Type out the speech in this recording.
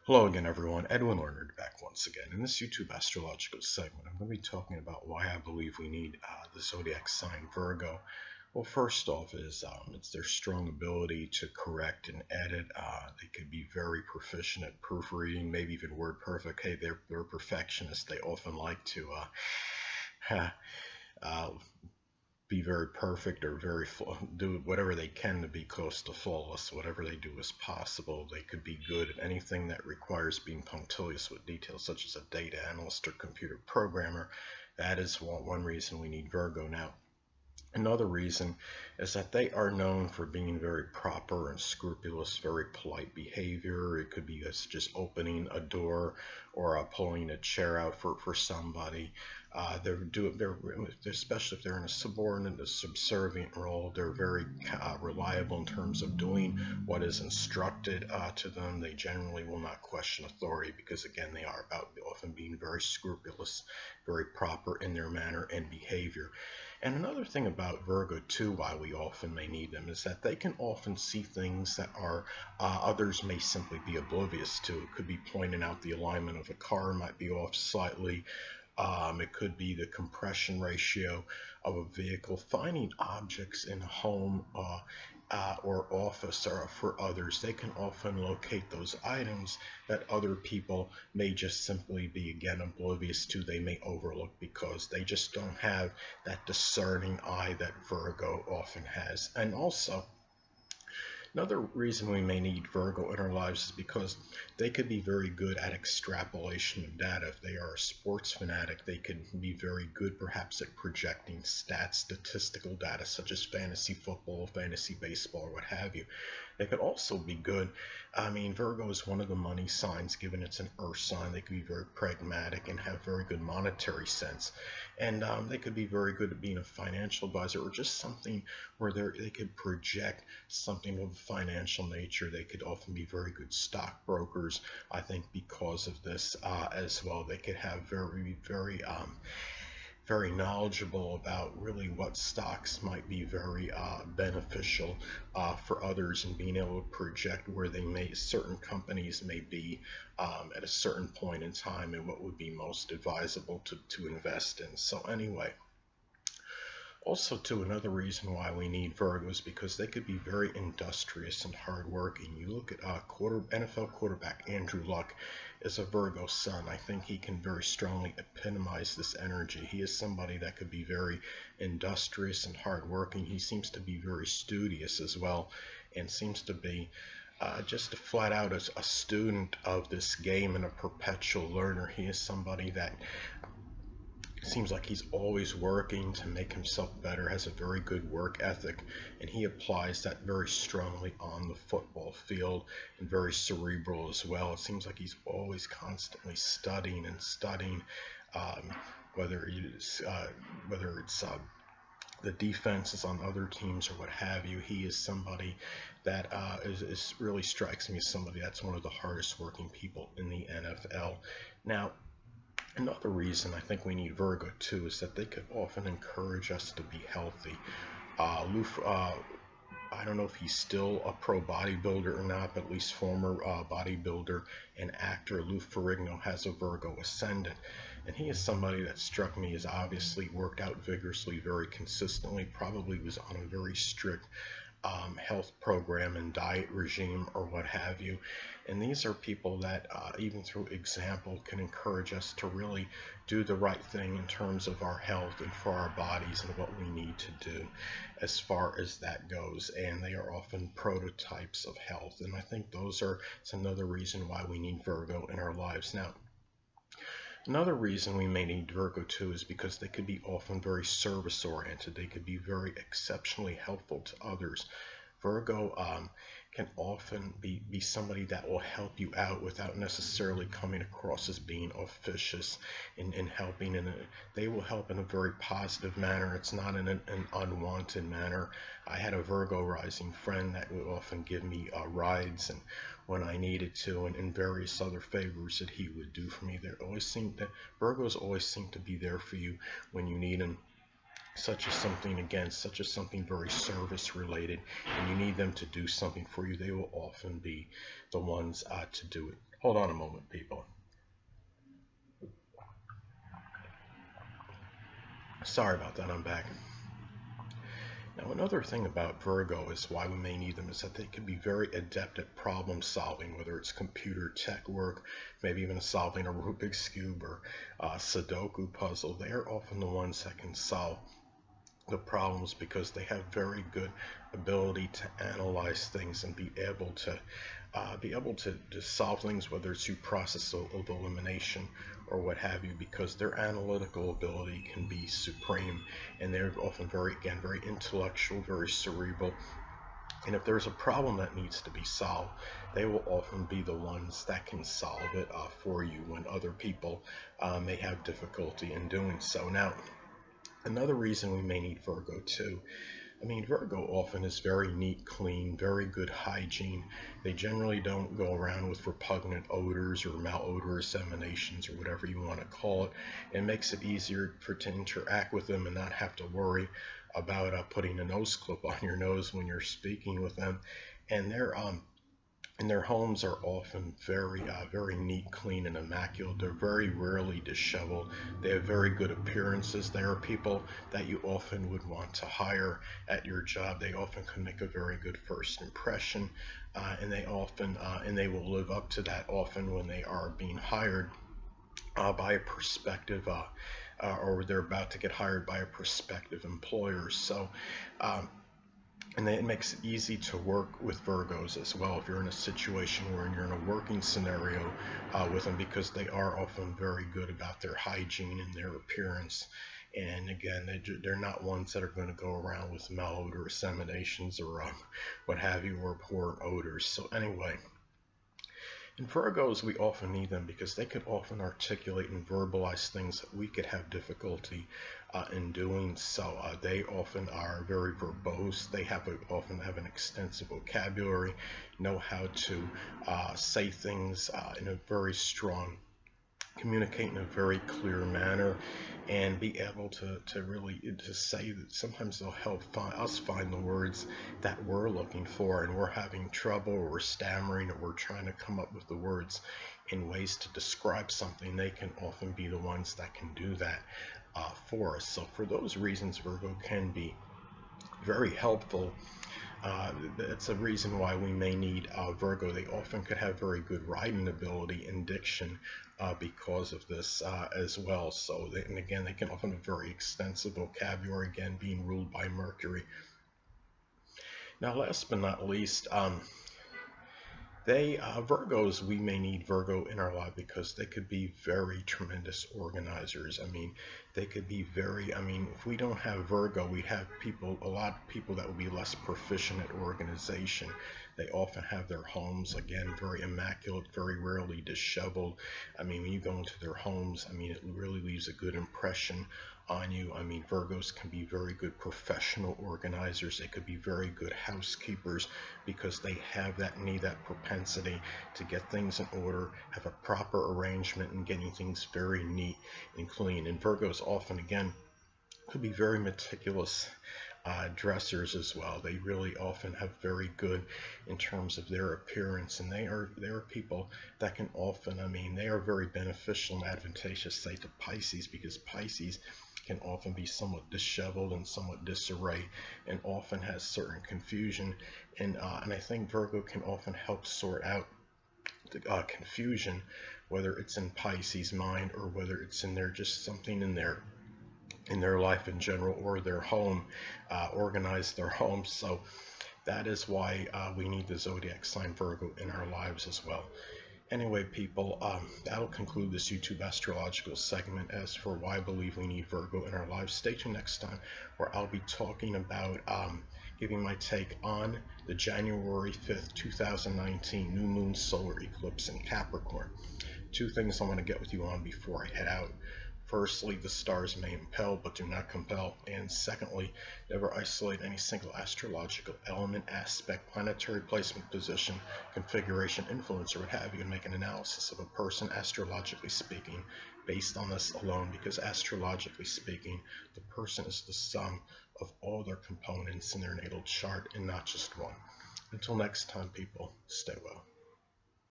Hello again, everyone. Edwin Learnard back once again. In this YouTube astrological segment, I'm going to be talking about why I believe we need the zodiac sign Virgo. Well, first off is it's their strong ability to correct and edit. They could be very proficient at proofreading, maybe even word perfect. Hey, they're perfectionists. They often like to uh, be very perfect or do whatever they can to be close to flawless. Whatever they do is possible. They could be good at anything that requires being punctilious with details, such as a data analyst or computer programmer. That is one reason we need Virgo. Now, another reason is that they are known for being very proper and scrupulous, very polite behavior. It could be just opening a door or pulling a chair out for somebody. They're especially if they're in a subordinate, a subservient role. They're very reliable in terms of doing what is instructed to them. They generally will not question authority because, again, they are about often being very scrupulous, very proper in their manner and behavior. And another thing about Virgo too, why we often may need them, is that they can often see things that are others may simply be oblivious to. It could be pointing out the alignment of a car might be off slightly. It could be the compression ratio of a vehicle, finding objects in a home or office or for others. They can often locate those items that other people may just simply be, again, oblivious to. They may overlook because they just don't have that discerning eye that Virgo often has. And also, another reason we may need Virgo in our lives is because they could be very good at extrapolation of data. If they are a sports fanatic, they could be very good perhaps at projecting stats, statistical data such as fantasy football, fantasy baseball, or what have you. They could also be good. Virgo is one of the money signs, given it's an earth sign. They could be very pragmatic and have very good monetary sense. And they could be very good at being a financial advisor or just something where they could project something of a financial nature. They could often be very good stockbrokers, I think, because of this as well. They could have very knowledgeable about really what stocks might be very beneficial for others, and being able to project where certain companies may be at a certain point in time and what would be most advisable to invest in. So anyway, also, too, another reason why we need Virgo is because they could be very industrious and hardworking. You look at NFL quarterback Andrew Luck is a Virgo sun. I think he can very strongly epitomize this energy. He is somebody that could be very industrious and hardworking. He seems to be very studious as well, and seems to be just flat out as a student of this game and a perpetual learner. He is somebody that seems like he's always working to make himself better, has a very good work ethic, and he applies that very strongly on the football field, and very cerebral as well. It seems like he's always constantly studying and studying, whether it's the defenses on other teams or what have you. He is somebody that really strikes me as somebody that's one of the hardest working people in the NFL. Now, another reason I think we need Virgo too is that they could often encourage us to be healthy. I don't know if he's still a pro bodybuilder or not, but at least former bodybuilder and actor Lou Ferrigno has a Virgo ascendant. And he is somebody that struck me as obviously worked out vigorously, very consistently, probably was on a very strict health program and diet regime or what have you. And these are people that even through example can encourage us to really do the right thing in terms of our health and for our bodies and what we need to do as far as that goes. And they are often prototypes of health, and I think it's another reason why we need Virgo in our lives. Now, another reason we may need Virgo too is because they could be often very service oriented. They could be very exceptionally helpful to others. Virgo can often be somebody that will help you out without necessarily coming across as being officious in helping. And they will help in a very positive manner. It's not in an unwanted manner. I had a Virgo rising friend that would often give me rides and when I needed to, and various other favors that he would do for me. Virgos always seem to be there for you when you need them. such as something very service related, and you need them to do something for you, they will often be the ones to do it. Hold on a moment, people. Sorry about that, I'm back. Now, another thing about Virgo is why we may need them is that they can be very adept at problem solving, whether it's computer tech work, maybe even solving a Rubik's Cube or a Sudoku puzzle. They are often the ones that can solve the problems because they have very good ability to analyze things and be able to solve things, whether it's through process of elimination or what have you, because their analytical ability can be supreme, and they're often very intellectual, very cerebral. And if there's a problem that needs to be solved, they will often be the ones that can solve it for you when other people may have difficulty in doing so. Now, another reason we may need Virgo too, Virgo often is very neat, clean, very good hygiene. They generally don't go around with repugnant odors or malodorous emanations or whatever you want to call it. It makes it easier to interact with them and not have to worry about putting a nose clip on your nose when you're speaking with them. And their homes are often very neat, clean, and immaculate. They're very rarely disheveled. They have very good appearances. They are people that you often would want to hire at your job. They often can make a very good first impression, and they will live up to that often when they are being hired by a prospective or they're about to get hired by a prospective employer. So. And it makes it easy to work with Virgos as well if you're in a situation where you're in a working scenario with them, because they are often very good about their hygiene and their appearance. And again, they're not ones that are going to go around with malodorous emanations or what have you, or poor odors. So anyway, in Virgos, we often need them because they could often articulate and verbalize things that we could have difficulty in doing so. They often are very verbose. They often have an extensive vocabulary, know how to say things in a very strong, communicate in a very clear manner, and be able to say that sometimes they'll help us find the words that we're looking for, and we're having trouble, or we're stammering, or we're trying to come up with the words in ways to describe something. They can often be the ones that can do that for us. So for those reasons, Virgo can be very helpful. That's a reason why we may need Virgo. They often could have very good writing ability and diction because of this as well. So, and again, they can often have very extensive vocabulary, again, being ruled by Mercury. Now, last but not least, Virgos, we may need Virgo in our life because they could be very tremendous organizers. They could be if we don't have Virgo, we'd have a lot of people that would be less proficient at organization. They often have their homes, again, very immaculate, very rarely disheveled. When you go into their homes, it really leaves a good impression on you. Virgos can be very good professional organizers. They could be very good housekeepers because they have that propensity to get things in order, have a proper arrangement, and getting things very neat and clean. And Virgos often, again, could be very meticulous dressers as well. They really often have very good in terms of their appearance, and they are people that can often, they are very beneficial and advantageous, say, to Pisces, because Pisces can often be somewhat disheveled and somewhat disarray, and often has certain confusion, and I think Virgo can often help sort out the confusion, whether it's in Pisces' mind or whether it's in just something in their life in general, or their home, organize their home. So that is why we need the zodiac sign Virgo in our lives as well. Anyway, people, that'll conclude this YouTube astrological segment. As for why I believe we need Virgo in our lives, stay tuned next time, where I'll be talking about giving my take on the January 5th, 2019 new moon solar eclipse in Capricorn. Two things I want to get with you on before I head out Firstly, the stars may impel but do not compel. And secondly, never isolate any single astrological element, aspect, planetary placement, position, configuration, influence, or what have you, and make an analysis of a person astrologically speaking based on this alone, because astrologically speaking, the person is the sum of all their components in their natal chart and not just one. Until next time, people, stay well.